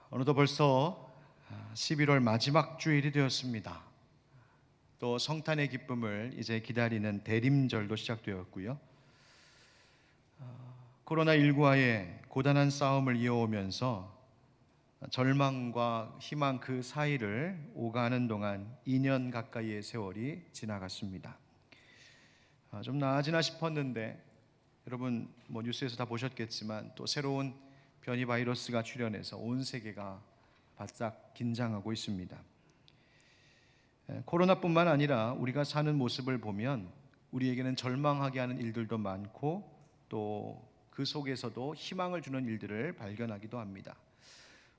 어느덧 벌써 11월 마지막 주일이 되었습니다. 또 성탄의 기쁨을 이제 기다리는 대림절도 시작되었고요. 코로나19와의 고단한 싸움을 이어오면서 절망과 희망 그 사이를 오가는 동안 2년 가까이의 세월이 지나갔습니다. 좀 나아지나 싶었는데 여러분 뉴스에서 다 보셨겠지만 또 새로운 변이 바이러스가 출현해서 온 세계가 바싹 긴장하고 있습니다. 코로나뿐만 아니라 우리가 사는 모습을 보면 우리에게는 절망하게 하는 일들도 많고 또 그 속에서도 희망을 주는 일들을 발견하기도 합니다.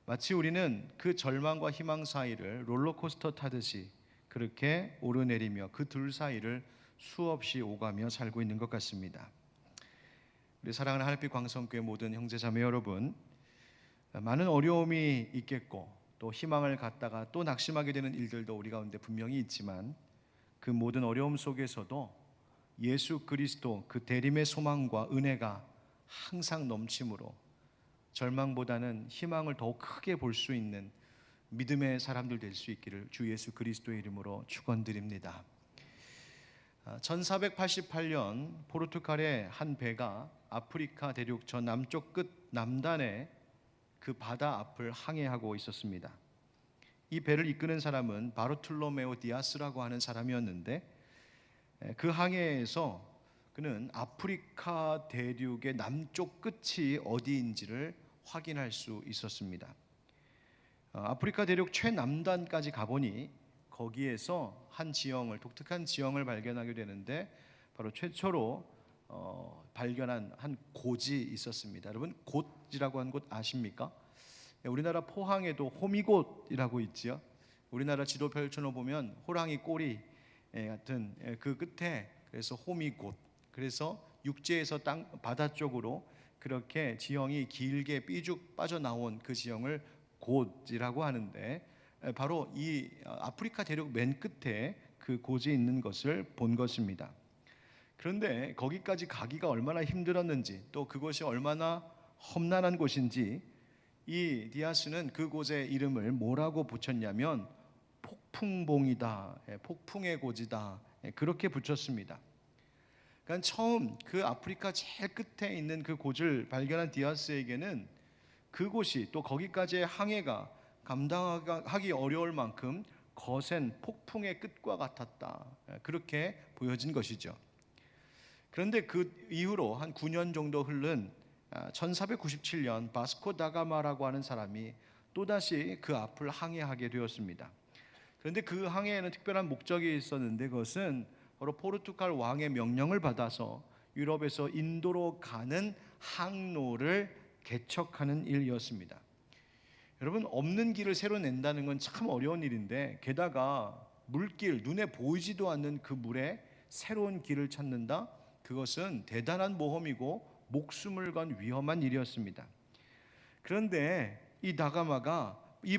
마치 우리는 그 절망과 희망 사이를 롤러코스터 타듯이 그렇게 오르내리며 그 둘 사이를 수없이 오가며 살고 있는 것 같습니다. 우리 사랑하는 하늘빛 광성교회 모든 형제자매 여러분, 많은 어려움이 있겠고 또 희망을 갖다가 또 낙심하게 되는 일들도 우리 가운데 분명히 있지만 그 모든 어려움 속에서도 예수 그리스도 그 대림의 소망과 은혜가 항상 넘침으로 절망보다는 희망을 더 크게 볼 수 있는 믿음의 사람들 될 수 있기를 주 예수 그리스도의 이름으로 축원드립니다. 1488년 포르투갈의 한 배가 아프리카 대륙 저 남쪽 끝 남단에 그 바다 앞을 항해하고 있었습니다. 이 배를 이끄는 사람은 바르톨로메오 디아스라고 하는 사람이었는데 그 항해에서 그는 아프리카 대륙의 남쪽 끝이 어디인지를 확인할 수 있었습니다. 아프리카 대륙 최남단까지 가보니 거기에서 한 지형을, 독특한 지형을 발견하게 되는데 바로 최초로 발견한 한 곳이 있었습니다. 여러분, 곳이라고 한 곳 아십니까? 우리나라 포항에도 호미곶이라고 있지요. 우리나라 지도 펼쳐놓 보면 호랑이 꼬리 같은 그 끝에 그래서 호미곶, 그래서 육지에서 바다 쪽으로 그렇게 지형이 길게 삐죽 빠져나온 그 지형을 곳이라고 하는데 바로 이 아프리카 대륙 맨 끝에 그 곳이 있는 것을 본 것입니다. 그런데 거기까지 가기가 얼마나 힘들었는지 또 그곳이 얼마나 험난한 곳인지 이 디아스는 그곳의 이름을 뭐라고 붙였냐면 폭풍봉이다, 폭풍의 곳이다, 그렇게 붙였습니다. 그러니까 처음 그 아프리카 제일 끝에 있는 그 곳을 발견한 디아스에게는 그곳이 또 거기까지의 항해가 감당하기 어려울 만큼 거센 폭풍의 끝과 같았다, 그렇게 보여진 것이죠. 그런데 그 이후로 한 9년 정도 흐른 1497년 바스코 다가마라고 하는 사람이 또다시 그 앞을 항해하게 되었습니다. 그런데 그 항해에는 특별한 목적이 있었는데 그것은 바로 포르투갈 왕의 명령을 받아서 유럽에서 인도로 가는 항로를 개척하는 일이었습니다. 여러분, 없는 길을 새로 낸다는 건 참 어려운 일인데 게다가 물길, 눈에 보이지도 않는 그 물에 새로운 길을 찾는다? 그것은 대단한 모험이고 목숨을 건 위험한 일이었습니다. 그런데 이 다가마가 이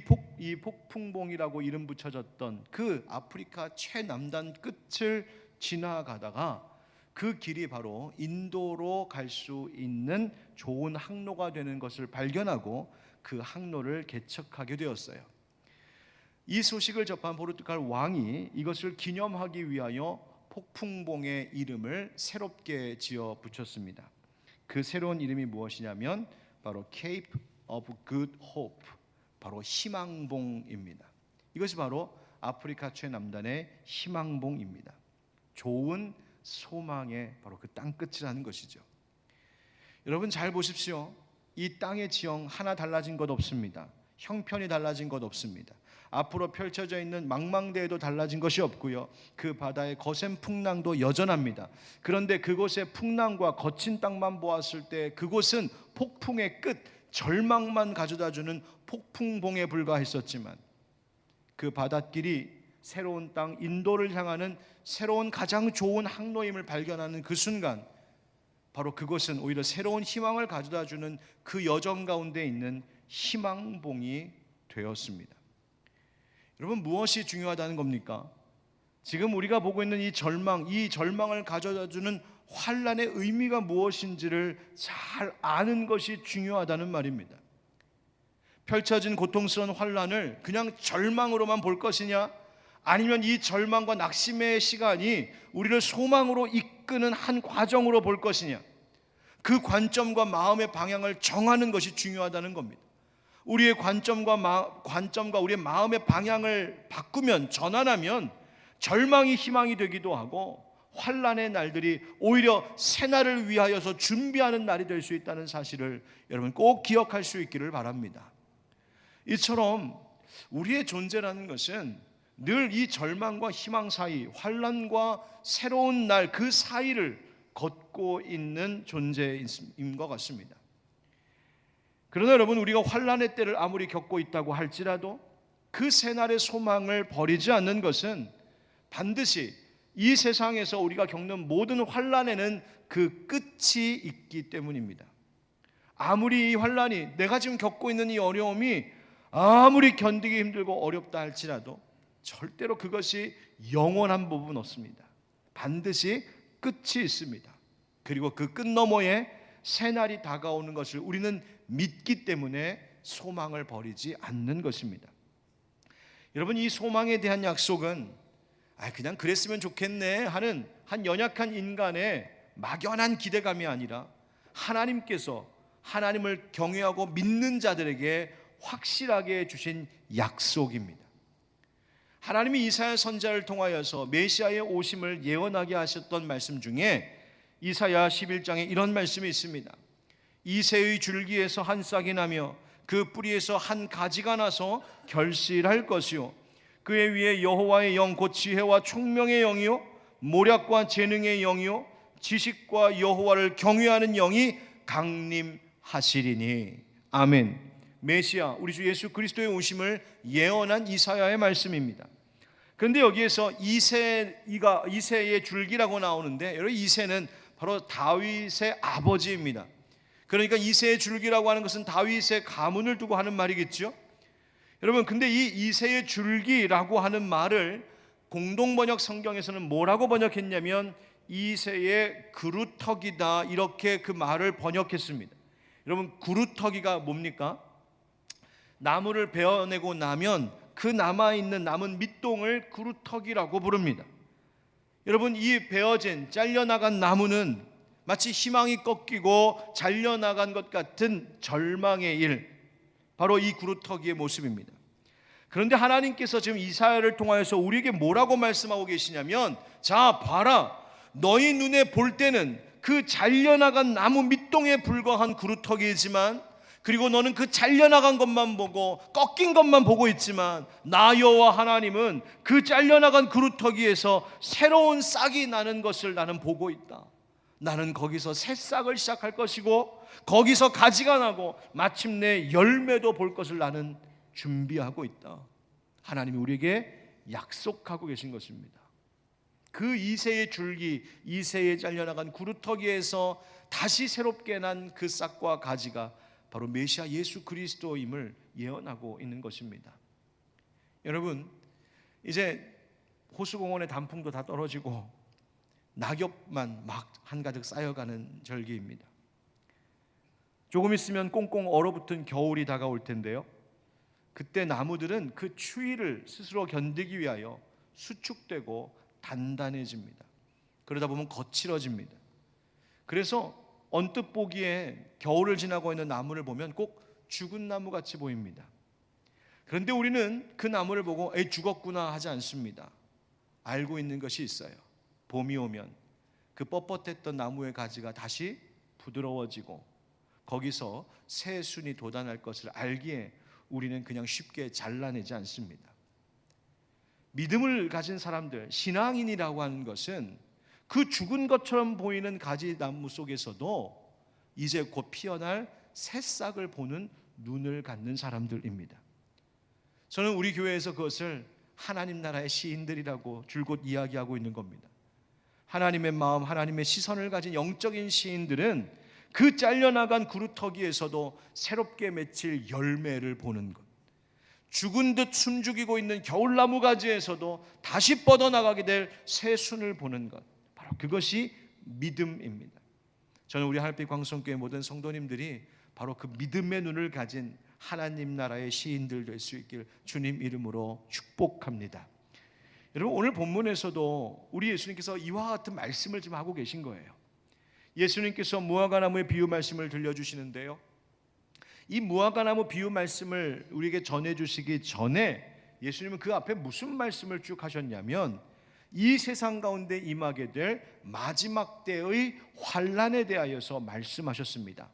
폭풍봉이라고 이름 붙여졌던 그 아프리카 최남단 끝을 지나가다가 그 길이 바로 인도로 갈 수 있는 좋은 항로가 되는 것을 발견하고 그 항로를 개척하게 되었어요. 이 소식을 접한 포르투갈 왕이 이것을 기념하기 위하여 폭풍봉의 이름을 새롭게 지어 붙였습니다. 그 새로운 이름이 무엇이냐면 바로 Cape of Good Hope, 바로 희망봉입니다. 이것이 바로 아프리카 최남단의 희망봉입니다. 좋은 소망의 바로 그 땅끝이라는 것이죠. 여러분 잘 보십시오. 이 땅의 지형 하나 달라진 것 없습니다. 형편이 달라진 것 없습니다. 앞으로 펼쳐져 있는 망망대해도 달라진 것이 없고요. 그 바다의 거센 풍랑도 여전합니다. 그런데 그곳의 풍랑과 거친 땅만 보았을 때 그곳은 폭풍의 끝, 절망만 가져다주는 폭풍봉에 불과했었지만 그 바닷길이 새로운 땅 인도를 향하는 새로운 가장 좋은 항로임을 발견하는 그 순간 바로 그것은 오히려 새로운 희망을 가져다주는 그 여정 가운데 있는 희망봉이 되었습니다. 여러분, 무엇이 중요하다는 겁니까? 지금 우리가 보고 있는 이 절망을 가져다주는 환난의 의미가 무엇인지를 잘 아는 것이 중요하다는 말입니다. 펼쳐진 고통스러운 환난을 그냥 절망으로만 볼 것이냐, 아니면 이 절망과 낙심의 시간이 우리를 소망으로 이끄는 한 과정으로 볼 것이냐, 그 관점과 마음의 방향을 정하는 것이 중요하다는 겁니다. 우리의 관점과 우리의 마음의 방향을 바꾸면, 전환하면 절망이 희망이 되기도 하고 환난의 날들이 오히려 새날을 위하여서 준비하는 날이 될 수 있다는 사실을 여러분 꼭 기억할 수 있기를 바랍니다. 이처럼 우리의 존재라는 것은 늘 이 절망과 희망 사이, 환난과 새로운 날 그 사이를 걷고 있는 존재인 것 같습니다. 그러나 여러분, 우리가 환난의 때를 아무리 겪고 있다고 할지라도 그 새날의 소망을 버리지 않는 것은 반드시 이 세상에서 우리가 겪는 모든 환난에는 그 끝이 있기 때문입니다. 아무리 이 환난이, 내가 지금 겪고 있는 이 어려움이 아무리 견디기 힘들고 어렵다 할지라도 절대로 그것이 영원한 법은 없습니다. 반드시 끝이 있습니다. 그리고 그 끝 너머에 새날이 다가오는 것을 우리는 믿기 때문에 소망을 버리지 않는 것입니다. 여러분, 이 소망에 대한 약속은 그냥 그랬으면 좋겠네 하는 한 연약한 인간의 막연한 기대감이 아니라 하나님께서 하나님을 경외하고 믿는 자들에게 확실하게 주신 약속입니다. 하나님이 이사야 선지자를 통하여서 메시아의 오심을 예언하게 하셨던 말씀 중에 이사야 11장에 이런 말씀이 있습니다. 이새의 줄기에서 한 싹이 나며 그 뿌리에서 한 가지가 나서 결실할 것이요, 그의 위에 여호와의 영 곧 지혜와 총명의 영이요 모략과 재능의 영이요 지식과 여호와를 경외하는 영이 강림하시리니. 아멘. 메시아, 우리 주 예수 그리스도의 오심을 예언한 이사야의 말씀입니다. 그런데 여기에서 이새의 줄기라고 나오는데, 여러분, 이새는 바로 다윗의 아버지입니다. 그러니까 이새의 줄기라고 하는 것은 다윗의 가문을 두고 하는 말이겠죠. 여러분, 근데 이 이새의 줄기라고 하는 말을 공동번역 성경에서는 뭐라고 번역했냐면 이새의 그루터기다, 이렇게 그 말을 번역했습니다. 여러분, 그루터기가 뭡니까? 나무를 베어내고 나면 그 남아있는 남은 밑동을 그루터기라고 부릅니다. 여러분, 이 베어진 잘려나간 나무는 마치 희망이 꺾이고 잘려나간 것 같은 절망의 일, 바로 이 그루터기의 모습입니다. 그런데 하나님께서 지금 이사야를 통하여서 우리에게 뭐라고 말씀하고 계시냐면, 자 봐라, 너희 눈에 볼 때는 그 잘려나간 나무 밑동에 불과한 그루터기이지만, 그리고 너는 그 잘려나간 것만 보고 꺾인 것만 보고 있지만, 나 여호와 하나님은 그 잘려나간 그루터기에서 새로운 싹이 나는 것을 나는 보고 있다. 나는 거기서 새 싹을 시작할 것이고 거기서 가지가 나고 마침내 열매도 볼 것을 나는 준비하고 있다. 하나님이 우리에게 약속하고 계신 것입니다. 그 이새의 줄기, 이새의 잘려나간 그루터기에서 다시 새롭게 난 그 싹과 가지가 바로 메시아 예수 그리스도임을 예언하고 있는 것입니다. 여러분, 이제 호수공원의 단풍도 다 떨어지고 낙엽만 막 한가득 쌓여가는 절기입니다. 조금 있으면 꽁꽁 얼어붙은 겨울이 다가올 텐데요, 그때 나무들은 그 추위를 스스로 견디기 위하여 수축되고 단단해집니다. 그러다 보면 거칠어집니다. 그래서 언뜻 보기에 겨울을 지나고 있는 나무를 보면 꼭 죽은 나무 같이 보입니다. 그런데 우리는 그 나무를 보고 죽었구나 하지 않습니다. 알고 있는 것이 있어요. 봄이 오면 그 뻣뻣했던 나무의 가지가 다시 부드러워지고 거기서 새 순이 돋아날 것을 알기에 우리는 그냥 쉽게 잘라내지 않습니다. 믿음을 가진 사람들, 신앙인이라고 하는 것은 그 죽은 것처럼 보이는 가지나무 속에서도 이제 곧 피어날 새싹을 보는 눈을 갖는 사람들입니다. 저는 우리 교회에서 그것을 하나님 나라의 시인들이라고 줄곧 이야기하고 있는 겁니다. 하나님의 마음, 하나님의 시선을 가진 영적인 시인들은 그 잘려나간 그루터기에서도 새롭게 맺힐 열매를 보는 것, 죽은 듯 숨죽이고 있는 겨울나무 가지에서도 다시 뻗어나가게 될 새 순을 보는 것, 바로 그것이 믿음입니다. 저는 우리 하늘빛 광성교회 모든 성도님들이 바로 그 믿음의 눈을 가진 하나님 나라의 시인들 될 수 있길 주님 이름으로 축복합니다. 여러분, 오늘 본문에서도 우리 예수님께서 이와 같은 말씀을 지금 하고 계신 거예요. 예수님께서 무화과나무의 비유 말씀을 들려주시는데요, 이 무화과나무 비유 말씀을 우리에게 전해주시기 전에 예수님은 그 앞에 무슨 말씀을 쭉 하셨냐면, 이 세상 가운데 임하게 될 마지막 때의 환난에 대하여서 말씀하셨습니다.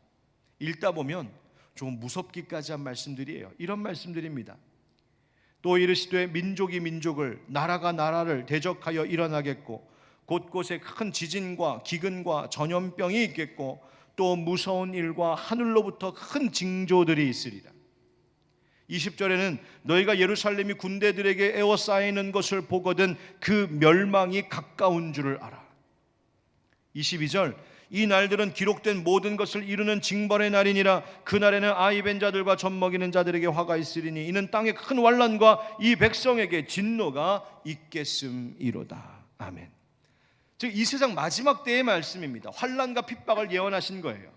읽다 보면 좀 무섭기까지 한 말씀들이에요. 이런 말씀들입니다. 또 이르시되 민족이 민족을, 나라가 나라를 대적하여 일어나겠고, 곳곳에 큰 지진과 기근과 전염병이 있겠고, 또 무서운 일과 하늘로부터 큰 징조들이 있으리라. 20절에는 너희가 예루살렘이 군대들에게 에워싸이는 것을 보거든 그 멸망이 가까운 줄을 알아. 22절, 이 날들은 기록된 모든 것을 이루는 징벌의 날이니라. 그날에는 아이 벤 자들과 젖 먹이는 자들에게 화가 있으리니 이는 땅에 큰 환난과 이 백성에게 진노가 있겠음이로다. 아멘. 즉, 이 세상 마지막 때의 말씀입니다. 환난과 핍박을 예언하신 거예요.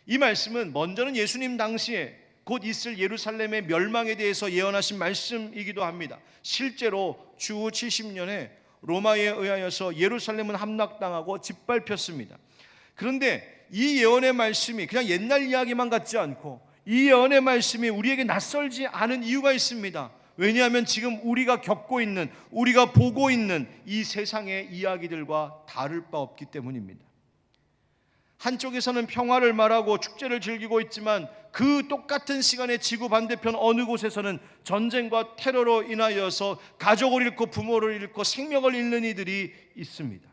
이 말씀은 먼저는 예수님 당시에 곧 있을 예루살렘의 멸망에 대해서 예언하신 말씀이기도 합니다. 실제로 주후 70년에 로마에 의하여서 예루살렘은 함락당하고 짓밟혔습니다. 그런데 이 예언의 말씀이 그냥 옛날 이야기만 같지 않고, 이 예언의 말씀이 우리에게 낯설지 않은 이유가 있습니다. 왜냐하면 지금 우리가 겪고 있는, 우리가 보고 있는 이 세상의 이야기들과 다를 바 없기 때문입니다. 한쪽에서는 평화를 말하고 축제를 즐기고 있지만, 그 똑같은 시간에 지구 반대편 어느 곳에서는 전쟁과 테러로 인하여서 가족을 잃고 부모를 잃고 생명을 잃는 이들이 있습니다.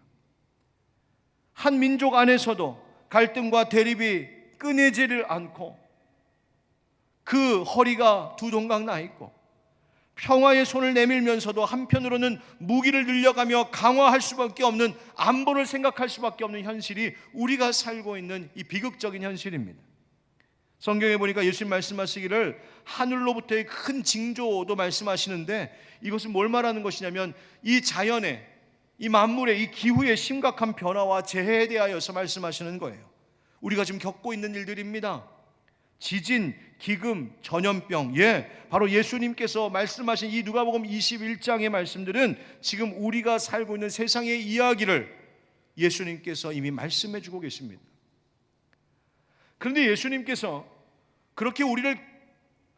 한 민족 안에서도 갈등과 대립이 끊이지를 않고 그 허리가 두 동강 나 있고, 평화의 손을 내밀면서도 한편으로는 무기를 늘려가며 강화할 수밖에 없는, 안보를 생각할 수밖에 없는 현실이 우리가 살고 있는 이 비극적인 현실입니다. 성경에 보니까 예수님 말씀하시기를 하늘로부터의 큰 징조도 말씀하시는데, 이것은 뭘 말하는 것이냐면 이 자연의, 이 만물의, 이 기후의 심각한 변화와 재해에 대하여서 말씀하시는 거예요. 우리가 지금 겪고 있는 일들입니다. 지진, 기금, 전염병, 바로 예수님께서 말씀하신 이 누가복음 21장의 말씀들은 지금 우리가 살고 있는 세상의 이야기를 예수님께서 이미 말씀해 주고 계십니다. 그런데 예수님께서 그렇게 우리를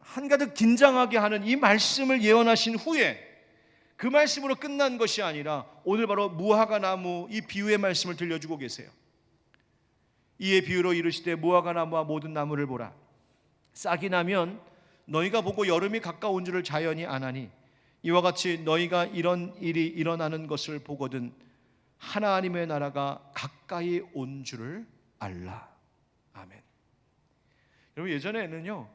한가득 긴장하게 하는 이 말씀을 예언하신 후에 그 말씀으로 끝난 것이 아니라 오늘 바로 무화과나무 이 비유의 말씀을 들려주고 계세요. 이에 비유로 이르시되 무화과나무와 모든 나무를 보라. 싹이 나면 너희가 보고 여름이 가까운 줄을 자연히 아나니, 이와 같이 너희가 이런 일이 일어나는 것을 보거든 하나님의 나라가 가까이 온 줄을 알라. 아멘. 여러분, 예전에는요,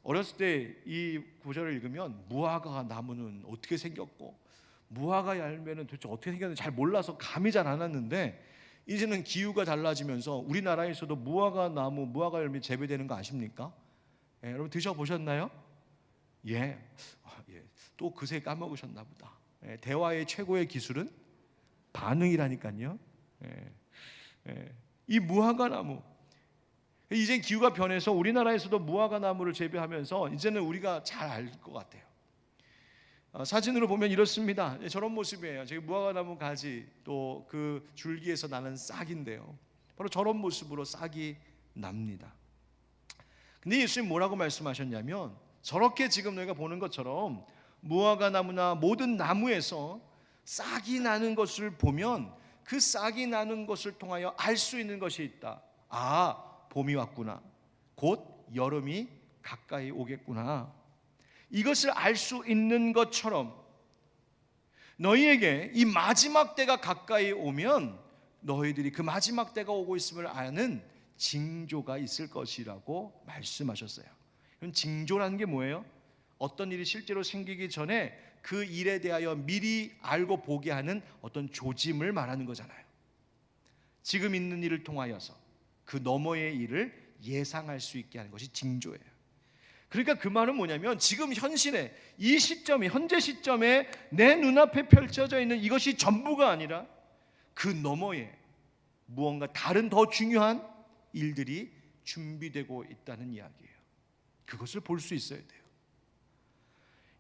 어렸을 때 이 구절을 읽으면 무화과 나무는 어떻게 생겼고 무화과 열매는 도대체 어떻게 생겼는지 잘 몰라서 감이 잘 안 왔는데, 이제는 기후가 달라지면서 우리나라에서도 무화과 나무, 무화과 열매 재배되는 거 아십니까? 여러분 드셔보셨나요? 또 그새 까먹으셨나 보다. 대화의 최고의 기술은 반응이라니까요. 이 무화과 나무, 이제 기후가 변해서 우리나라에서도 무화과 나무를 재배하면서 이제는 우리가 잘 알 것 같아요. 사진으로 보면 이렇습니다. 저런 모습이에요. 저기 무화과 나무 가지, 또 그 줄기에서 나는 싹인데요, 바로 저런 모습으로 싹이 납니다. 근데 예수님 뭐라고 말씀하셨냐면, 저렇게 지금 너희가 보는 것처럼 무화과 나무나 모든 나무에서 싹이 나는 것을 보면 그 싹이 나는 것을 통하여 알 수 있는 것이 있다. 봄이 왔구나. 곧 여름이 가까이 오겠구나. 이것을 알 수 있는 것처럼 너희에게 이 마지막 때가 가까이 오면 너희들이 그 마지막 때가 오고 있음을 아는 징조가 있을 것이라고 말씀하셨어요. 그럼 징조라는 게 뭐예요? 어떤 일이 실제로 생기기 전에 그 일에 대하여 미리 알고 보게 하는 어떤 조짐을 말하는 거잖아요. 지금 있는 일을 통하여서 그 너머의 일을 예상할 수 있게 하는 것이 징조예요. 그러니까 그 말은 뭐냐면, 지금 현실에, 이 시점에, 현재 시점에 내 눈앞에 펼쳐져 있는 이것이 전부가 아니라 그 너머에 무언가 다른 더 중요한 일들이 준비되고 있다는 이야기예요. 그것을 볼 수 있어야 돼요.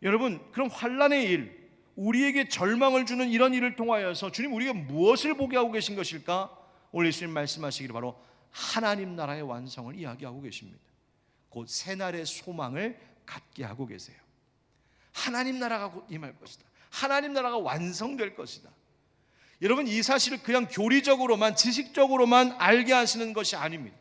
여러분, 그럼 환난의 일, 우리에게 절망을 주는 이런 일을 통하여서 주님 우리가 무엇을 보게 하고 계신 것일까? 오늘 예수님 말씀하시기를 바로 하나님 나라의 완성을 이야기하고 계십니다. 곧 새날의 소망을 갖게 하고 계세요. 하나님 나라가 곧 임할 것이다. 하나님 나라가 완성될 것이다. 여러분, 이 사실을 그냥 교리적으로만, 지식적으로만 알게 하시는 것이 아닙니다.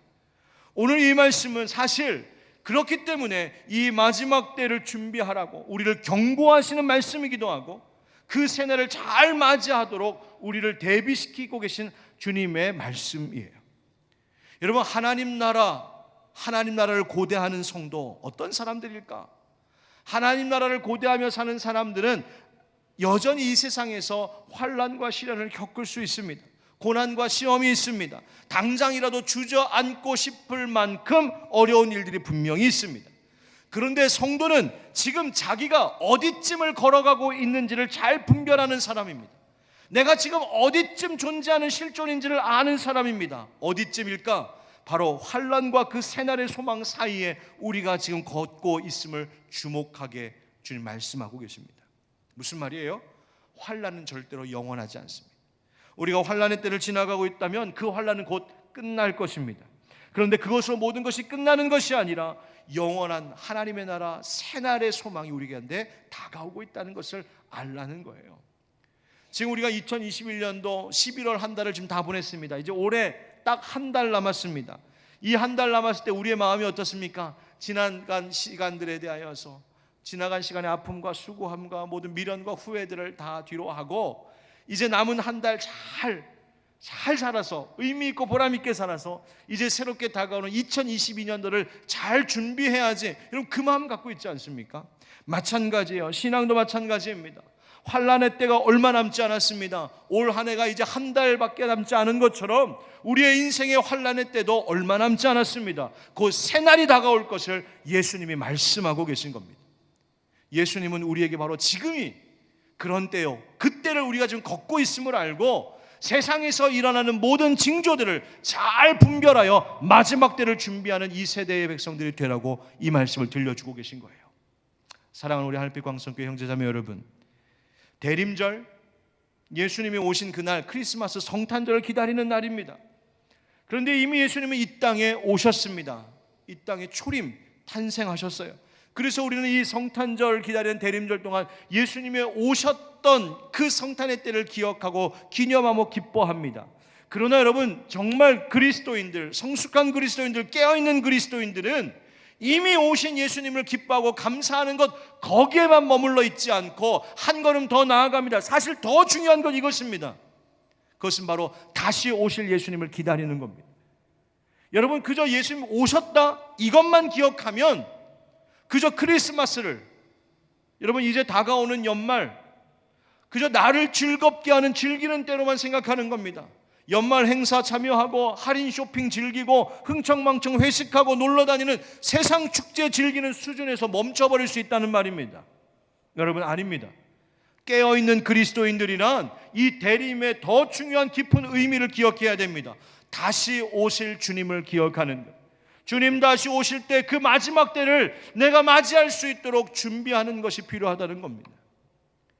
오늘 이 말씀은 사실 그렇기 때문에 이 마지막 때를 준비하라고 우리를 경고하시는 말씀이기도 하고, 그 새날을 잘 맞이하도록 우리를 대비시키고 계신 주님의 말씀이에요. 여러분, 하나님 나라를 고대하는 성도 어떤 사람들일까? 하나님 나라를 고대하며 사는 사람들은 여전히 이 세상에서 환난과 시련을 겪을 수 있습니다. 고난과 시험이 있습니다. 당장이라도 주저앉고 싶을 만큼 어려운 일들이 분명히 있습니다. 그런데 성도는 지금 자기가 어디쯤을 걸어가고 있는지를 잘 분별하는 사람입니다. 내가 지금 어디쯤 존재하는 실존인지를 아는 사람입니다. 어디쯤일까? 바로 환난과 그 새날의 소망 사이에 우리가 지금 걷고 있음을 주목하게 주님 말씀하고 계십니다. 무슨 말이에요? 환난은 절대로 영원하지 않습니다. 우리가 환난의 때를 지나가고 있다면 그 환난은 곧 끝날 것입니다. 그런데 그것으로 모든 것이 끝나는 것이 아니라 영원한 하나님의 나라 새날의 소망이 우리에게 다가오고 있다는 것을 알라는 거예요. 지금 우리가 2021년도 11월 한 달을 지금 다 보냈습니다. 이제 올해 딱 한 달 남았습니다. 이 한 달 남았을 때 우리의 마음이 어떻습니까? 지나간 시간들에 대하여서, 지나간 시간의 아픔과 수고함과 모든 미련과 후회들을 다 뒤로 하고 이제 남은 한 달 잘 살아서 의미 있고 보람 있게 살아서 이제 새롭게 다가오는 2022년도를 잘 준비해야지. 여러분, 그 마음 갖고 있지 않습니까? 마찬가지예요. 신앙도 마찬가지입니다. 환난의 때가 얼마 남지 않았습니다. 올 한 해가 이제 한 달밖에 남지 않은 것처럼 우리의 인생의 환난의 때도 얼마 남지 않았습니다. 곧 새날이 다가올 것을 예수님이 말씀하고 계신 겁니다. 예수님은 우리에게 바로 지금이 그런 때요, 그때를 우리가 지금 걷고 있음을 알고 세상에서 일어나는 모든 징조들을 잘 분별하여 마지막 때를 준비하는 이 세대의 백성들이 되라고 이 말씀을 들려주고 계신 거예요. 사랑하는 우리 하늘빛 광성교회 형제자매 여러분, 대림절, 예수님이 오신 그날 크리스마스 성탄절을 기다리는 날입니다. 그런데 이미 예수님은 이 땅에 오셨습니다. 이 땅에 초림 탄생하셨어요. 그래서 우리는 이 성탄절 기다리는 대림절 동안 예수님이 오셨던 그 성탄의 때를 기억하고 기념하고 기뻐합니다. 그러나 여러분, 정말 그리스도인들, 성숙한 그리스도인들, 깨어있는 그리스도인들은 이미 오신 예수님을 기뻐하고 감사하는 것, 거기에만 머물러 있지 않고 한 걸음 더 나아갑니다. 사실 더 중요한 건 이것입니다. 그것은 바로 다시 오실 예수님을 기다리는 겁니다. 여러분, 그저 예수님 오셨다 이것만 기억하면 그저 크리스마스를, 여러분 이제 다가오는 연말, 그저 나를 즐겁게 하는 즐기는 때로만 생각하는 겁니다. 연말 행사 참여하고 할인 쇼핑 즐기고 흥청망청 회식하고 놀러다니는 세상 축제 즐기는 수준에서 멈춰버릴 수 있다는 말입니다. 여러분, 아닙니다. 깨어있는 그리스도인들이란 이 대림의 더 중요한 깊은 의미를 기억해야 됩니다. 다시 오실 주님을 기억하는 것, 주님 다시 오실 때 그 마지막 때를 내가 맞이할 수 있도록 준비하는 것이 필요하다는 겁니다.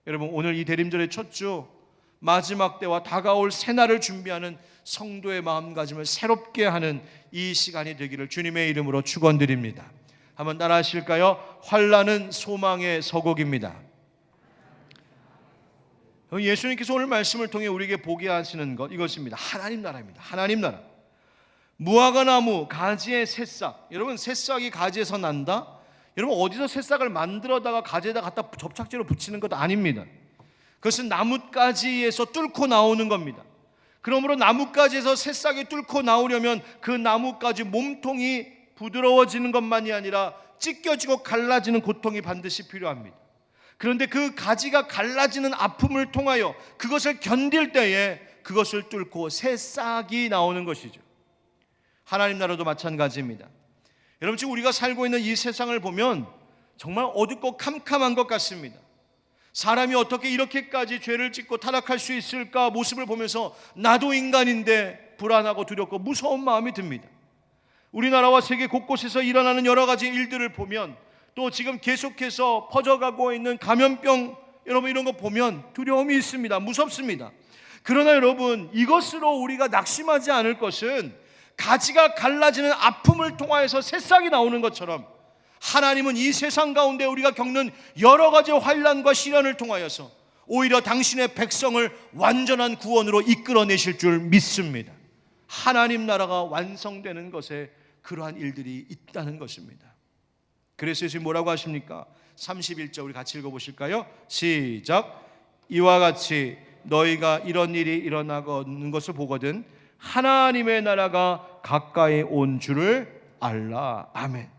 여러분, 오늘 이 대림절의 첫 주 마지막 때와 다가올 새날을 준비하는 성도의 마음가짐을 새롭게 하는 이 시간이 되기를 주님의 이름으로 축원드립니다. 한번 따라 하실까요? 환난은 소망의 서곡입니다. 예수님께서 오늘 말씀을 통해 우리에게 보게 하시는 것, 이것입니다. 하나님 나라입니다. 하나님 나라. 무화과나무 가지의 새싹, 여러분 새싹이 가지에서 난다? 여러분, 어디서 새싹을 만들어다가 가지에다 갖다 접착제로 붙이는 것 아닙니다. 그것은 나뭇가지에서 뚫고 나오는 겁니다. 그러므로 나뭇가지에서 새싹이 뚫고 나오려면 그 나뭇가지 몸통이 부드러워지는 것만이 아니라 찢겨지고 갈라지는 고통이 반드시 필요합니다. 그런데 그 가지가 갈라지는 아픔을 통하여 그것을 견딜 때에 그것을 뚫고 새싹이 나오는 것이죠. 하나님 나라도 마찬가지입니다. 여러분, 지금 우리가 살고 있는 이 세상을 보면 정말 어둡고 캄캄한 것 같습니다. 사람이 어떻게 이렇게까지 죄를 짓고 타락할 수 있을까 모습을 보면서 나도 인간인데 불안하고 두렵고 무서운 마음이 듭니다. 우리나라와 세계 곳곳에서 일어나는 여러 가지 일들을 보면, 또 지금 계속해서 퍼져가고 있는 감염병, 여러분 이런 거 보면 두려움이 있습니다. 무섭습니다. 그러나 여러분, 이것으로 우리가 낙심하지 않을 것은 가지가 갈라지는 아픔을 통하여서 새싹이 나오는 것처럼, 하나님은 이 세상 가운데 우리가 겪는 여러 가지 환난과 시련을 통하여서 오히려 당신의 백성을 완전한 구원으로 이끌어내실 줄 믿습니다. 하나님 나라가 완성되는 것에 그러한 일들이 있다는 것입니다. 그래서 예수님 뭐라고 하십니까? 31절 우리 같이 읽어보실까요? 시작. 이와 같이 너희가 이런 일이 일어나는 것을 보거든 하나님의 나라가 가까이 온 줄을 알라. 아멘.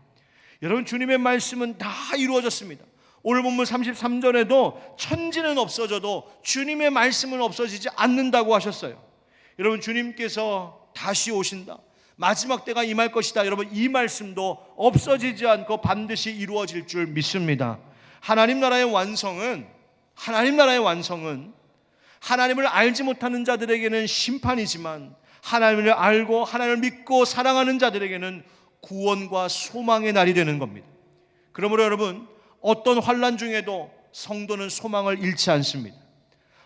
여러분, 주님의 말씀은 다 이루어졌습니다. 오늘 본문 33절에도 천지는 없어져도 주님의 말씀은 없어지지 않는다고 하셨어요. 여러분, 주님께서 다시 오신다, 마지막 때가 임할 것이다. 여러분, 이 말씀도 없어지지 않고 반드시 이루어질 줄 믿습니다. 하나님 나라의 완성은 하나님을 알지 못하는 자들에게는 심판이지만, 하나님을 알고 하나님을 믿고 사랑하는 자들에게는 구원과 소망의 날이 되는 겁니다. 그러므로 여러분, 어떤 환난 중에도 성도는 소망을 잃지 않습니다.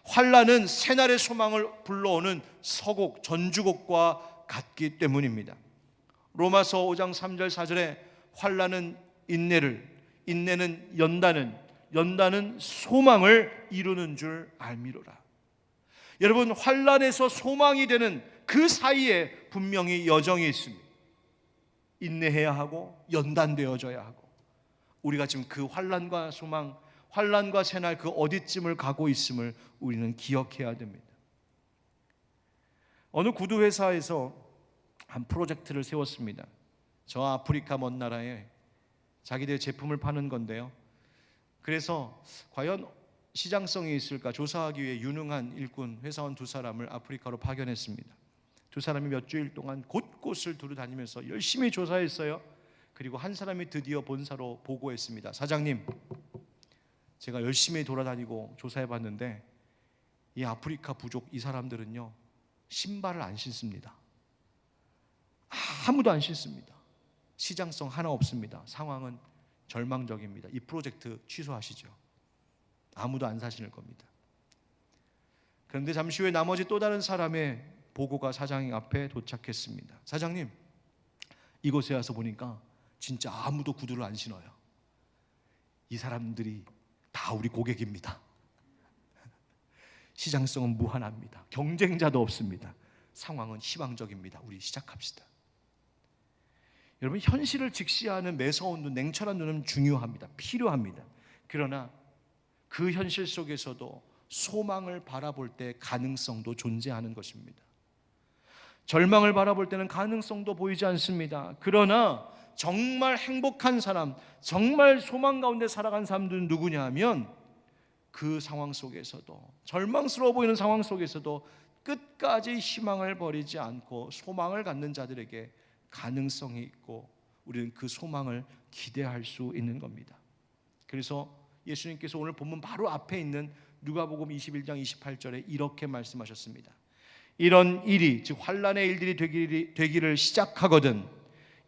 환난은 새날의 소망을 불러오는 서곡, 전주곡과 같기 때문입니다. 로마서 5장 3절 4절에 환난은 인내를, 인내는 연단은, 연단은 소망을 이루는 줄 알미로라. 여러분, 환난에서 소망이 되는 그 사이에 분명히 여정이 있습니다. 인내해야 하고 연단되어져야 하고, 우리가 지금 그 환난과 소망, 환난과 새날 그 어디쯤을 가고 있음을 우리는 기억해야 됩니다. 어느 구두 회사에서 한 프로젝트를 세웠습니다. 저 아프리카 먼 나라에 자기들 제품을 파는 건데요. 그래서 과연 시장성이 있을까 조사하기 위해 유능한 일꾼 회사원 두 사람을 아프리카로 파견했습니다. 두 사람이 몇 주일 동안 곳곳을 두루다니면서 열심히 조사했어요. 그리고 한 사람이 드디어 본사로 보고했습니다. 사장님, 제가 열심히 돌아다니고 조사해봤는데 이 아프리카 부족 이 사람들은요, 신발을 안 신습니다. 아무도 안 신습니다. 시장성 하나 없습니다. 상황은 절망적입니다. 이 프로젝트 취소하시죠. 아무도 안 사실 겁니다. 그런데 잠시 후에 나머지 또 다른 사람의 보고가 사장 앞에 도착했습니다. 사장님, 이곳에 와서 보니까 진짜 아무도 구두를 안 신어요. 이 사람들이 다 우리 고객입니다. 시장성은 무한합니다. 경쟁자도 없습니다. 상황은 희망적입니다. 우리 시작합시다. 여러분, 현실을 직시하는 매서운 눈, 냉철한 눈은 중요합니다. 필요합니다. 그러나 그 현실 속에서도 소망을 바라볼 때 가능성도 존재하는 것입니다. 절망을 바라볼 때는 가능성도 보이지 않습니다. 그러나 정말 행복한 사람, 정말 소망 가운데 살아간 사람들은 누구냐 하면, 그 상황 속에서도, 절망스러워 보이는 상황 속에서도 끝까지 희망을 버리지 않고 소망을 갖는 자들에게 가능성이 있고, 우리는 그 소망을 기대할 수 있는 겁니다. 그래서 예수님께서 오늘 본문 바로 앞에 있는 누가복음 21장 28절에 이렇게 말씀하셨습니다. 이런 일이, 즉 환난의 일들이 되기를 시작하거든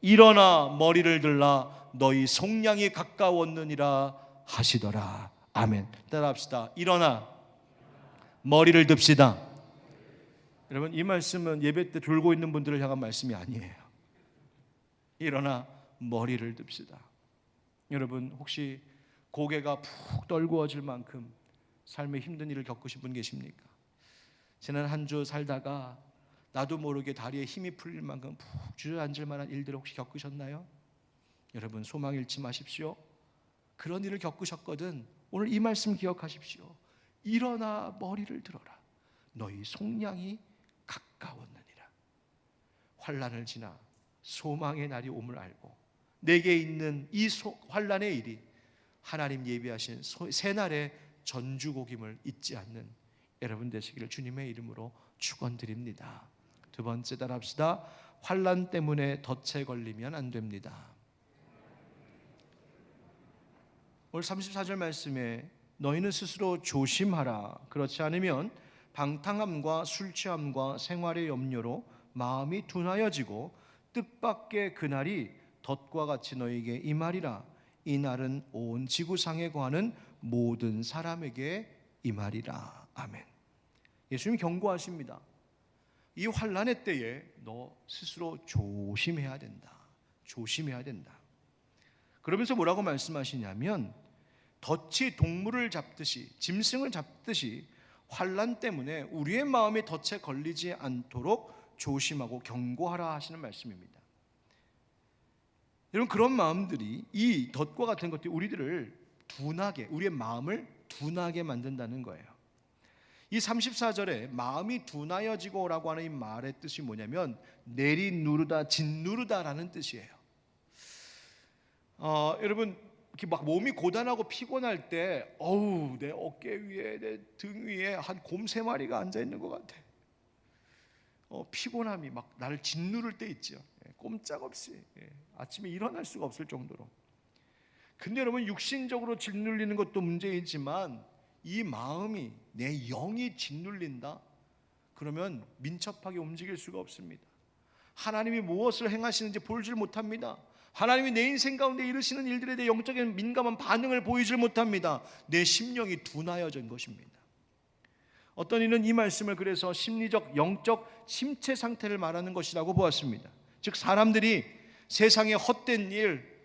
일어나 머리를 들라 너희 속량이 가까웠느니라 하시더라. 아멘. 따라합시다. 일어나 머리를 듭시다. 여러분, 이 말씀은 예배 때 졸고 있는 분들을 향한 말씀이 아니에요. 일어나 머리를 듭시다. 여러분, 혹시 고개가 푹 떨구어질 만큼 삶에 힘든 일을 겪으신 분 계십니까? 지난 한 주 살다가 나도 모르게 다리에 힘이 풀릴 만큼 푹 주저앉을 만한 일들을 혹시 겪으셨나요? 여러분, 소망 잃지 마십시오. 그런 일을 겪으셨거든 오늘 이 말씀 기억하십시오. 일어나 머리를 들어라. 너희 속량이 가까웠느니라. 환난을 지나 소망의 날이 옴을 알고 내게 있는 이 환난의 일이 하나님 예비하신 새날의 전주곡임을 잊지 않는 여러분 되시기를 주님의 이름으로 축원드립니다. 두 번째, 따라합시다. 환난 때문에 덫에 걸리면 안 됩니다. 오늘 34절 말씀에 너희는 스스로 조심하라. 그렇지 않으면 방탕함과 술 취함과 생활의 염려로 마음이 둔하여지고 뜻밖의 그날이 덫과 같이 너에게 임하리라. 이 날은 온 지구상에 거하는 모든 사람에게 임하리라. 아멘. 예수님 경고하십니다. 이 환난의 때에 너 스스로 조심해야 된다. 조심해야 된다. 그러면서 뭐라고 말씀하시냐면 덫이 동물을 잡듯이, 짐승을 잡듯이 환난 때문에 우리의 마음이 덫에 걸리지 않도록 조심하고 경고하라 하시는 말씀입니다. 여러분, 그런 마음들이, 이 덫과 같은 것들이 우리들을 둔하게, 우리의 마음을 둔하게 만든다는 거예요. 이 34절에 마음이 둔하여지고라고 하는 이 말의 뜻이 뭐냐면 내리누르다, 짓누르다라는 뜻이에요. 여러분, 이렇게 막 몸이 고단하고 피곤할 때 어우, 내 어깨 위에, 내 등 위에 한 곰 3마리가 앉아 있는 것 같아. 피곤함이 막 나를 짓누를 때 있죠. 꼼짝없이 아침에 일어날 수가 없을 정도로. 근데 여러분, 육신적으로 짓눌리는 것도 문제이지만 이 마음이, 내 영이 짓눌린다? 그러면 민첩하게 움직일 수가 없습니다. 하나님이 무엇을 행하시는지 보이질 못합니다. 하나님이 내 인생 가운데 이루시는 일들에 대해 영적인 민감한 반응을 보이질 못합니다. 내 심령이 둔하여진 것입니다. 어떤 이는 이 말씀을 그래서 심리적, 영적 침체 상태를 말하는 것이라고 보았습니다. 즉, 사람들이 세상의 헛된 일,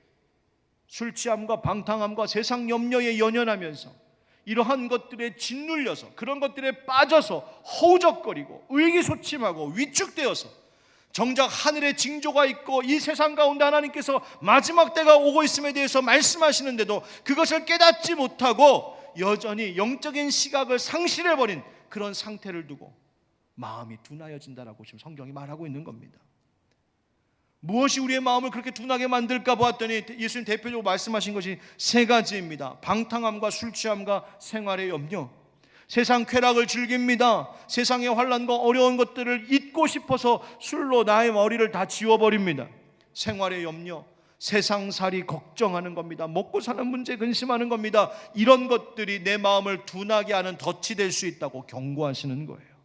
술 취함과 방탕함과 세상 염려에 연연하면서 이러한 것들에 짓눌려서, 그런 것들에 빠져서 허우적거리고 의기소침하고 위축되어서 정작 하늘에 징조가 있고 이 세상 가운데 하나님께서 마지막 때가 오고 있음에 대해서 말씀하시는데도 그것을 깨닫지 못하고 여전히 영적인 시각을 상실해버린 그런 상태를 두고 마음이 둔하여진다라고 지금 성경이 말하고 있는 겁니다. 무엇이 우리의 마음을 그렇게 둔하게 만들까 보았더니 예수님 대표적으로 말씀하신 것이 3가지입니다. 방탕함과 술 취함과 생활의 염려. 세상 쾌락을 즐깁니다. 세상의 환난과 어려운 것들을 잊고 싶어서 술로 나의 머리를 다 지워버립니다. 생활의 염려, 세상살이 걱정하는 겁니다. 먹고 사는 문제 근심하는 겁니다. 이런 것들이 내 마음을 둔하게 하는 덫이 될 수 있다고 경고하시는 거예요.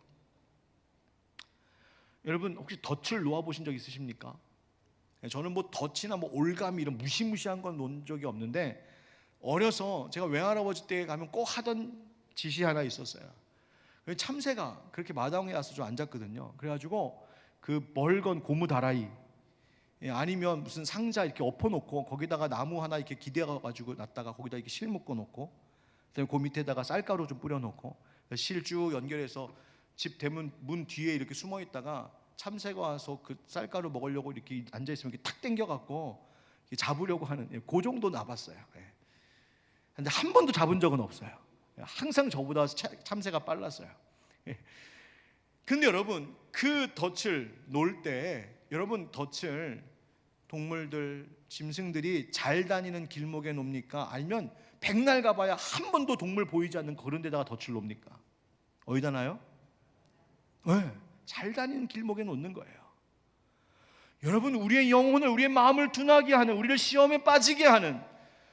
여러분, 혹시 덫을 놓아보신 적 있으십니까? 저는 뭐 덫이나 뭐 올가미 이런 무시무시한 건 놓은 적이 없는데, 어려서 제가 외할아버지 댁에 가면 꼭 하던 짓이 하나 있었어요. 참새가 그렇게 마당에 와서 좀 앉았거든요. 그래가지고 그 멀건 고무 다라이, 아니면 무슨 상자 이렇게 엎어놓고 거기다가 나무 하나 이렇게 기대가지고 놨다가 거기다 이렇게 실 묶어 놓고, 그다음에 그 밑에다가 쌀가루 좀 뿌려 놓고 실 쭉 연결해서 집 대문 문 뒤에 이렇게 숨어 있다가 참새가 와서 그 쌀가루 먹으려고 이렇게 앉아 있으면 이렇게 탁 당겨갖고 잡으려고 하는, 그 정도 놔봤어요. 근데 한 번도 잡은 적은 없어요. 항상 저보다 참새가 빨랐어요. 근데 여러분, 그 덫을 놓을 때, 여러분, 덫을 동물들, 짐승들이 잘 다니는 길목에 놓습니까? 아니면 백날 가봐야 한 번도 동물 보이지 않는 그런 데다가 덫을 놓습니까? 어디다 놔요? 네, 잘 다니는 길목에 놓는 거예요. 여러분, 우리의 영혼을, 우리의 마음을 둔하게 하는, 우리를 시험에 빠지게 하는,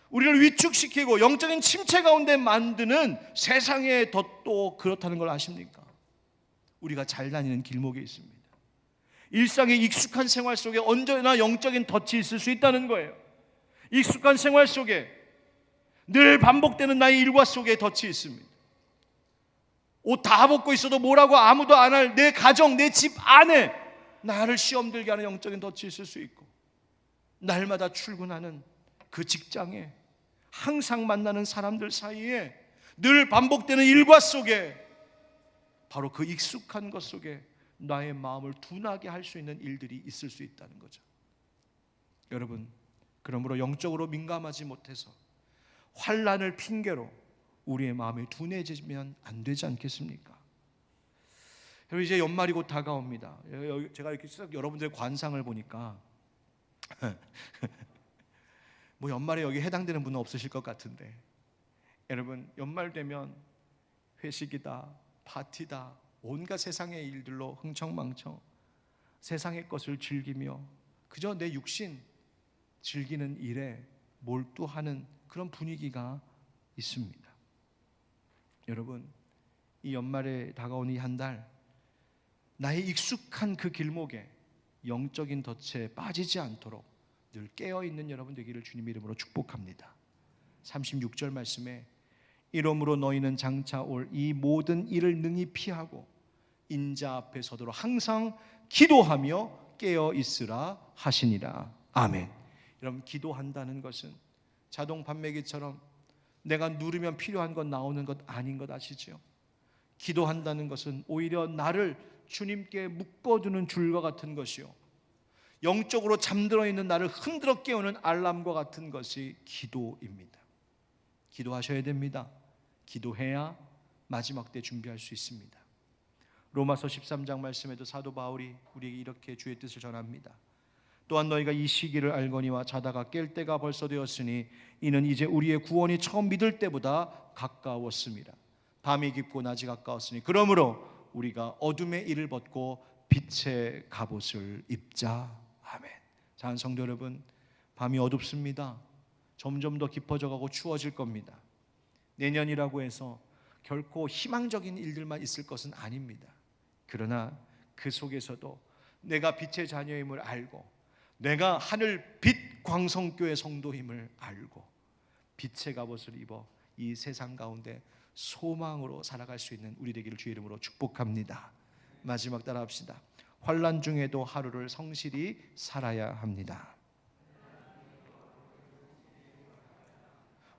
우리를 위축시키고 영적인 침체 가운데 만드는 세상의 덫도 그렇다는 걸 아십니까? 우리가 잘 다니는 길목에 있습니다. 일상의 익숙한 생활 속에 언제나 영적인 덫이 있을 수 있다는 거예요. 익숙한 생활 속에 늘 반복되는 나의 일과 속에 덫이 있습니다. 옷 다 벗고 있어도 뭐라고 아무도 안 할 내 가정, 내 집 안에 나를 시험 들게 하는 영적인 덫이 있을 수 있고, 날마다 출근하는 그 직장에, 항상 만나는 사람들 사이에, 늘 반복되는 일과 속에, 바로 그 익숙한 것 속에 나의 마음을 둔하게 할 수 있는 일들이 있을 수 있다는 거죠. 여러분, 그러므로 영적으로 민감하지 못해서 환난을 핑계로 우리의 마음이 둔해지면 안 되지 않겠습니까? 여러분, 이제 연말이 곧 다가옵니다. 제가 이렇게 쓱 여러분들의 관상을 보니까 뭐 연말에 여기 해당되는 분은 없으실 것 같은데, 여러분, 연말 되면 회식이다, 파티다, 온갖 세상의 일들로 흥청망청 세상의 것을 즐기며 그저 내 육신 즐기는 일에 몰두하는 그런 분위기가 있습니다. 여러분, 이 연말에 다가온 이 한 달, 나의 익숙한 그 길목에 영적인 덫에 빠지지 않도록 늘 깨어있는 여러분 되기를 주님 이름으로 축복합니다. 36절 말씀에 이러므로 너희는 장차 올 이 모든 일을 능히 피하고 인자 앞에 서도록 항상 기도하며 깨어 있으라 하시니라. 아멘. 여러분, 기도한다는 것은 자동 판매기처럼 내가 누르면 필요한 것 나오는 것 아닌 것 아시죠? 기도한다는 것은 오히려 나를 주님께 묶어두는 줄과 같은 것이요, 영적으로 잠들어 있는 나를 흔들어 깨우는 알람과 같은 것이 기도입니다. 기도하셔야 됩니다. 기도해야 마지막 때 준비할 수 있습니다. 로마서 13장 말씀에도 사도 바울이 우리에게 이렇게 주의 뜻을 전합니다. 또한 너희가 이 시기를 알거니와 자다가 깰 때가 벌써 되었으니 이는 이제 우리의 구원이 처음 믿을 때보다 가까웠습니다. 밤이 깊고 낮이 가까웠으니 그러므로 우리가 어둠의 일을 벗고 빛의 갑옷을 입자. 아멘. 사랑하는 성도 여러분, 밤이 어둡습니다. 점점 더 깊어져 가고 추워질 겁니다. 내년이라고 해서 결코 희망적인 일들만 있을 것은 아닙니다. 그러나 그 속에서도 내가 빛의 자녀임을 알고, 내가 하늘 빛 광성교회 성도임을 알고 빛의 갑옷을 입어 이 세상 가운데 소망으로 살아갈 수 있는 우리 되기를 주의 이름으로 축복합니다. 마지막 따라 합시다. 환난 중에도 하루를 성실히 살아야 합니다.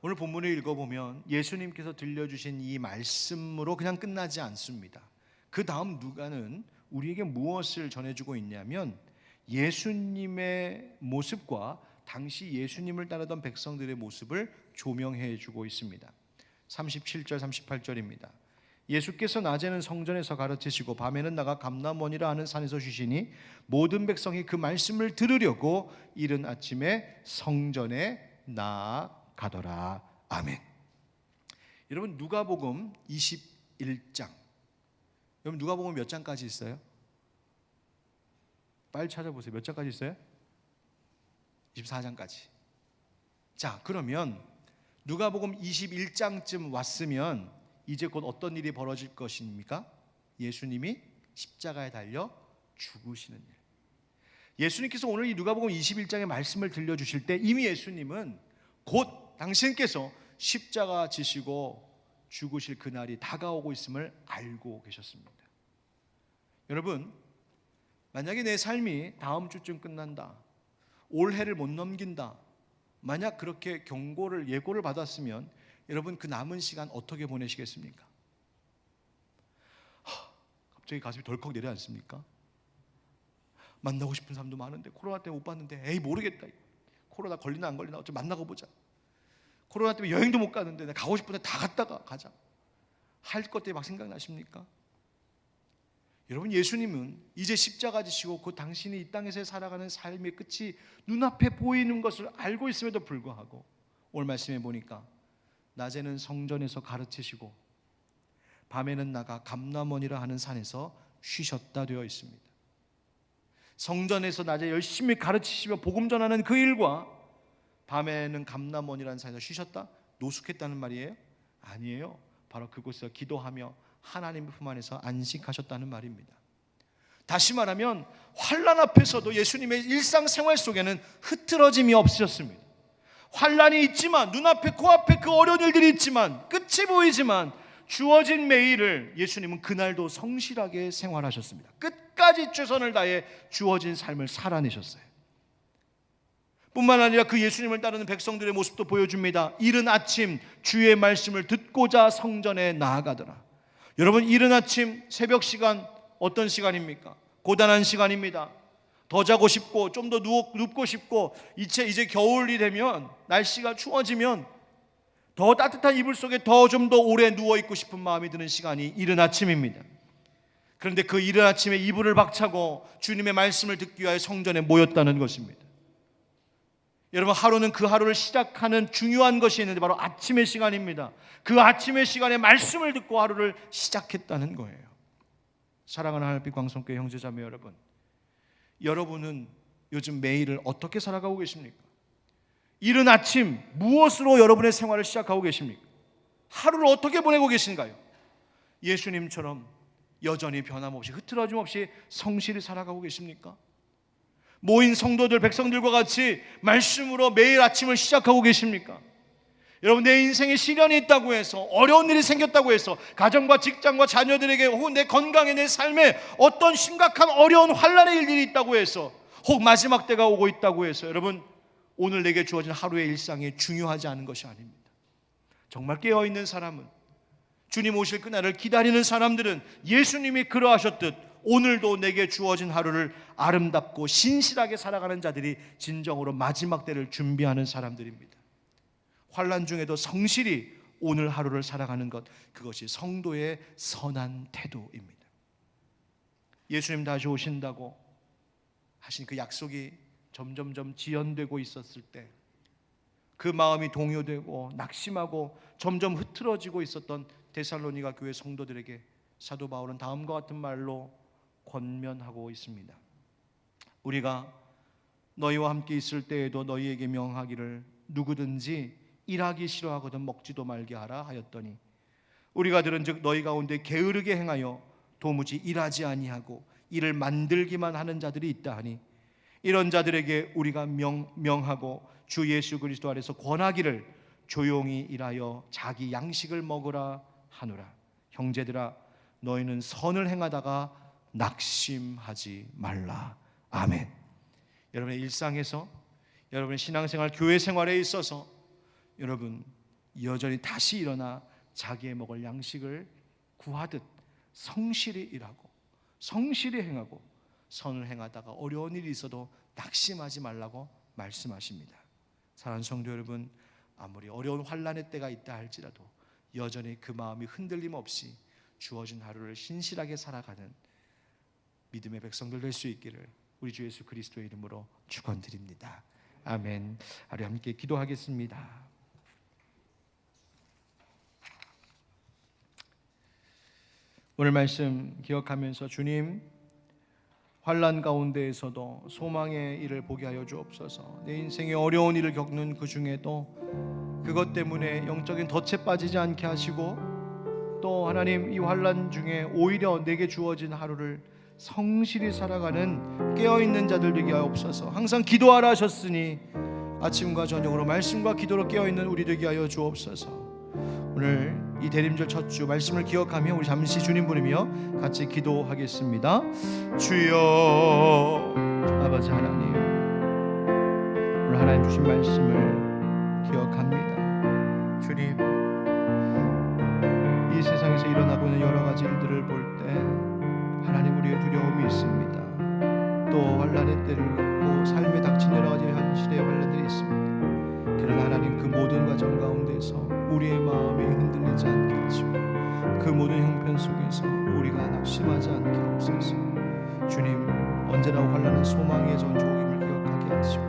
오늘 본문을 읽어보면 예수님께서 들려주신 이 말씀으로 그냥 끝나지 않습니다. 그 다음 누가는 우리에게 무엇을 전해주고 있냐면 예수님의 모습과 당시 예수님을 따르던 백성들의 모습을 조명해 주고 있습니다. 37절 38절입니다. 예수께서 낮에는 성전에서 가르치시고 밤에는 나가 감람원이라 하는 산에서 쉬시니 모든 백성이 그 말씀을 들으려고 이른 아침에 성전에 나아가더라. 아멘. 여러분, 누가복음 21장, 여러분 누가복음 몇 장까지 있어요? 빨리 찾아보세요. 몇 장까지 있어요? 24장까지. 자, 그러면 누가복음 21장쯤 왔으면 이제 곧 어떤 일이 벌어질 것입니까? 예수님이 십자가에 달려 죽으시는 일. 예수님께서 오늘 이 누가복음 21장의 말씀을 들려주실 때 이미 예수님은 곧 당신께서 십자가 지시고 죽으실 그날이 다가오고 있음을 알고 계셨습니다. 여러분, 만약에 내 삶이 다음 주쯤 끝난다, 올해를 못 넘긴다, 만약 그렇게 경고를, 예고를 받았으면 여러분 그 남은 시간 어떻게 보내시겠습니까? 갑자기 가슴이 덜컥 내려앉습니까? 만나고 싶은 사람도 많은데 코로나 때문에 못 봤는데 에이 모르겠다, 코로나 걸리나 안 걸리나 어차피 만나고 보자. 코로나 때문에 여행도 못 가는데 내가 가고 싶은데 다 갔다가 가자. 할 것 때문에 막 생각나십니까? 여러분, 예수님은 이제 십자가 지시고 그 당신이 이 땅에서 살아가는 삶의 끝이 눈앞에 보이는 것을 알고 있음에도 불구하고 오늘 말씀해 보니까 낮에는 성전에서 가르치시고 밤에는 나가 감람원이라 하는 산에서 쉬셨다 되어 있습니다. 성전에서 낮에 열심히 가르치시며 복음 전하는 그 일과 밤에는 감람원이라는 산에서 쉬셨다? 노숙했다는 말이에요? 아니에요. 바로 그곳에서 기도하며 하나님의 품 안에서 안식하셨다는 말입니다. 다시 말하면 환난 앞에서도 예수님의 일상생활 속에는 흐트러짐이 없으셨습니다. 환난이 있지만, 눈앞에 코앞에 그 어려운 일들이 있지만, 끝이 보이지만 주어진 매일을 예수님은 그날도 성실하게 생활하셨습니다. 끝까지 최선을 다해 주어진 삶을 살아내셨어요. 뿐만 아니라 그 예수님을 따르는 백성들의 모습도 보여줍니다. 이른 아침 주의 말씀을 듣고자 성전에 나아가더라. 여러분, 이른 아침 새벽 시간 어떤 시간입니까? 고단한 시간입니다. 더 자고 싶고 좀 더 눕고 싶고 이제 겨울이 되면 날씨가 추워지면 더 따뜻한 이불 속에 더 좀 더 오래 누워있고 싶은 마음이 드는 시간이 이른 아침입니다. 그런데 그 이른 아침에 이불을 박차고 주님의 말씀을 듣기 위하여 성전에 모였다는 것입니다. 여러분, 하루는 그 하루를 시작하는 중요한 것이 있는데 바로 아침의 시간입니다. 그 아침의 시간에 말씀을 듣고 하루를 시작했다는 거예요. 사랑하는 하늘빛 광성교회 형제자매 여러분, 여러분은 요즘 매일을 어떻게 살아가고 계십니까? 이른 아침 무엇으로 여러분의 생활을 시작하고 계십니까? 하루를 어떻게 보내고 계신가요? 예수님처럼 여전히 변함없이 흐트러짐 없이 성실히 살아가고 계십니까? 모인 성도들, 백성들과 같이 말씀으로 매일 아침을 시작하고 계십니까? 여러분, 내 인생에 시련이 있다고 해서, 어려운 일이 생겼다고 해서, 가정과 직장과 자녀들에게 혹은 내 건강에, 내 삶에 어떤 심각한 어려운 환난의 일들이 있다고 해서, 혹 마지막 때가 오고 있다고 해서 여러분, 오늘 내게 주어진 하루의 일상이 중요하지 않은 것이 아닙니다. 정말 깨어있는 사람은, 주님 오실 그날을 기다리는 사람들은 예수님이 그러하셨듯 오늘도 내게 주어진 하루를 아름답고 신실하게 살아가는 자들이 진정으로 마지막 때를 준비하는 사람들입니다. 환난 중에도 성실히 오늘 하루를 살아가는 것, 그것이 성도의 선한 태도입니다. 예수님 다시 오신다고 하신 그 약속이 점점점 지연되고 있었을 때, 그 마음이 동요되고 낙심하고 점점 흐트러지고 있었던 데살로니가 교회 성도들에게 사도 바울은 다음과 같은 말로 권면하고 있습니다. 우리가 너희와 함께 있을 때에도 너희에게 명하기를 누구든지 일하기 싫어하거든 먹지도 말게 하라 하였더니, 우리가 들은즉 너희 가운데 게으르게 행하여 도무지 일하지 아니하고 일을 만들기만 하는 자들이 있다 하니, 이런 자들에게 우리가 명하고 주 예수 그리스도 안에서 권하기를 조용히 일하여 자기 양식을 먹으라 하노라. 형제들아, 너희는 선을 행하다가 낙심하지 말라. 아멘. 여러분의 일상에서, 여러분의 신앙생활, 교회 생활에 있어서 여러분 여전히 다시 일어나 자기의 먹을 양식을 구하듯 성실히 일하고 성실히 행하고 선을 행하다가 어려운 일이 있어도 낙심하지 말라고 말씀하십니다. 사랑하는 성도 여러분, 아무리 어려운 환난의 때가 있다 할지라도 여전히 그 마음이 흔들림 없이 주어진 하루를 신실하게 살아가는 믿음의 백성들 될 수 있기를 우리 주 예수 그리스도의 이름으로 축원드립니다. 아멘. 하루 함께 기도하겠습니다. 오늘 말씀 기억하면서 주님, 환난 가운데에서도 소망의 일을 보게 하여 주옵소서. 내 인생에 어려운 일을 겪는 그 중에도 그것 때문에 영적인 덫에 빠지지 않게 하시고, 또 하나님 이 환난 중에 오히려 내게 주어진 하루를 성실히 살아가는 깨어있는 자들 되게 하옵소서. 항상 기도하라 하셨으니 아침과 저녁으로 말씀과 기도로 깨어있는 우리 되게 하여 주옵소서. 오늘 이 대림절 첫 주 말씀을 기억하며 우리 잠시 주님 부르며 같이 기도하겠습니다. 주여, 아버지 하나님, 오늘 하나님 주신 말씀을 기억합니다. 주님, 이 세상에서 일어나고 있는 여러 가지 일들을 볼 때 하나님, 우리의 두려움이 있습니다. 또 환난의 때를 겪고 삶에 닥친 여러 가지 현실의 환난들이 있습니다. 그러나 하나님, 그 모든 과정 가운데서 우리의 마음이 흔들리지 않게 하시고 그 모든 형편 속에서 우리가 낙심하지 않게 하옵소서. 주님, 언제나 환난은 소망의 전조임을 기억하게 하시고,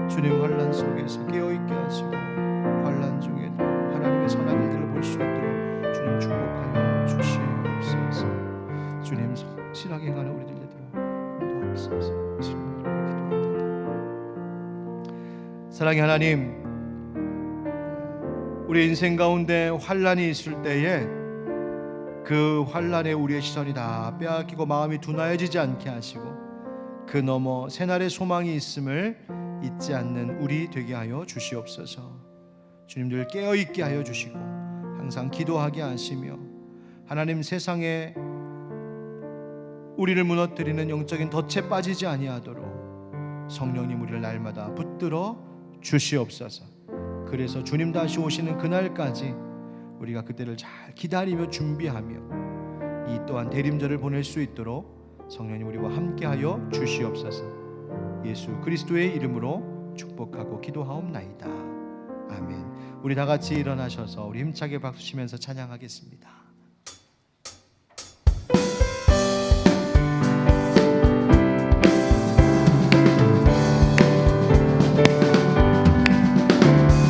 주님 환난 속에서 깨어있게 하시고, 환난 중에도 하나님의 선한 일들을 볼 수 있도록 주님 축복하여 주시옵소서. 주님, 성실하게 행하는 우리들 되도록 인도하옵소서. 주님 기도합니다. 사랑의 하나님, 우리 인생 가운데 환난이 있을 때에 그 환난에 우리의 시선이 다 빼앗기고 마음이 둔하여지지 않게 하시고, 그 너머 새날의 소망이 있음을 잊지 않는 우리 되게 하여 주시옵소서. 주님들 깨어있게 하여 주시고 항상 기도하게 하시며, 하나님 세상에 우리를 무너뜨리는 영적인 덫에 빠지지 아니하도록 성령님 우리를 날마다 붙들어 주시옵소서. 그래서 주님 다시 오시는 그날까지 우리가 그때를 잘 기다리며 준비하며 이 또한 대림절을 보낼 수 있도록 성령님 우리와 함께하여 주시옵소서. 예수 그리스도의 이름으로 축복하고 기도하옵나이다. 아멘. 우리 다 같이 일어나셔서 우리 힘차게 박수 치면서 찬양하겠습니다.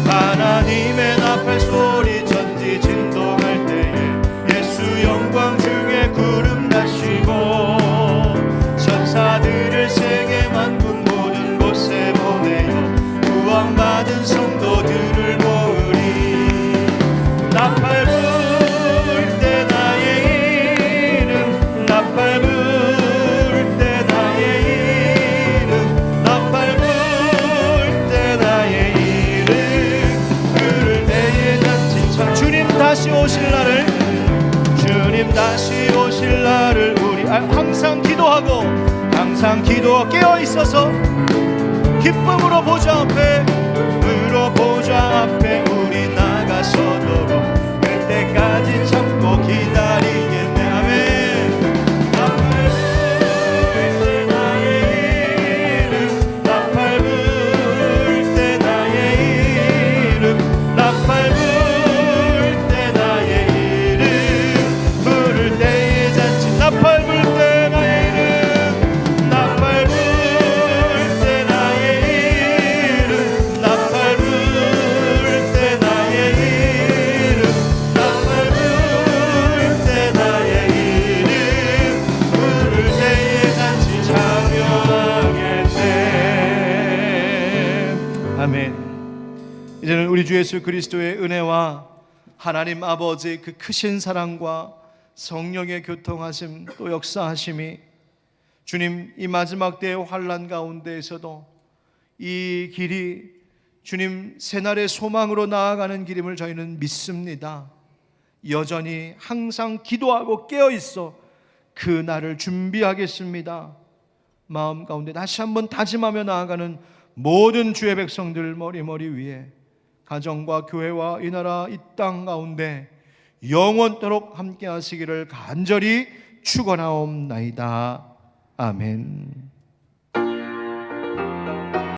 하나님의 나팔 소리 천지 진동할 때에 예수 영광 중에 구름 다시고 천사들을 세계 만국 모든 곳에 보내어 구원받은 성도들을 모으리. 나팔불 항상 기도 깨어 있어서 기쁨으로 보좌 앞에 우리 나가서도록 그때까지 참고 기다리겠네. 아멘. 나팔 불 때 나의 이름, 나팔 불 때 나의 이름, 나팔 불 때 나의 이름, 부를 때의 잔치. 나팔 불 때 나의 이름, 나팔 불 때 나의 이름, 나팔 불 때 나의 이름, 나팔 불 때 나의 이름, 부를 때의 잔치 참여하겠네. 아멘. 이제는 우리 주 예수 그리스도의 은혜와 하나님 아버지의 그 크신 사랑과 성령의 교통하심 또 역사하심이 주님 이 마지막 때의 환난 가운데에서도 이 길이 주님 새날의 소망으로 나아가는 길임을 저희는 믿습니다. 여전히 항상 기도하고 깨어있어 그 날을 준비하겠습니다. 마음 가운데 다시 한번 다짐하며 나아가는 모든 주의 백성들 머리 위에 가정과 교회와 이 나라 이 땅 가운데 영원토록 함께 하시기를 간절히 축원하옵나이다. 아멘.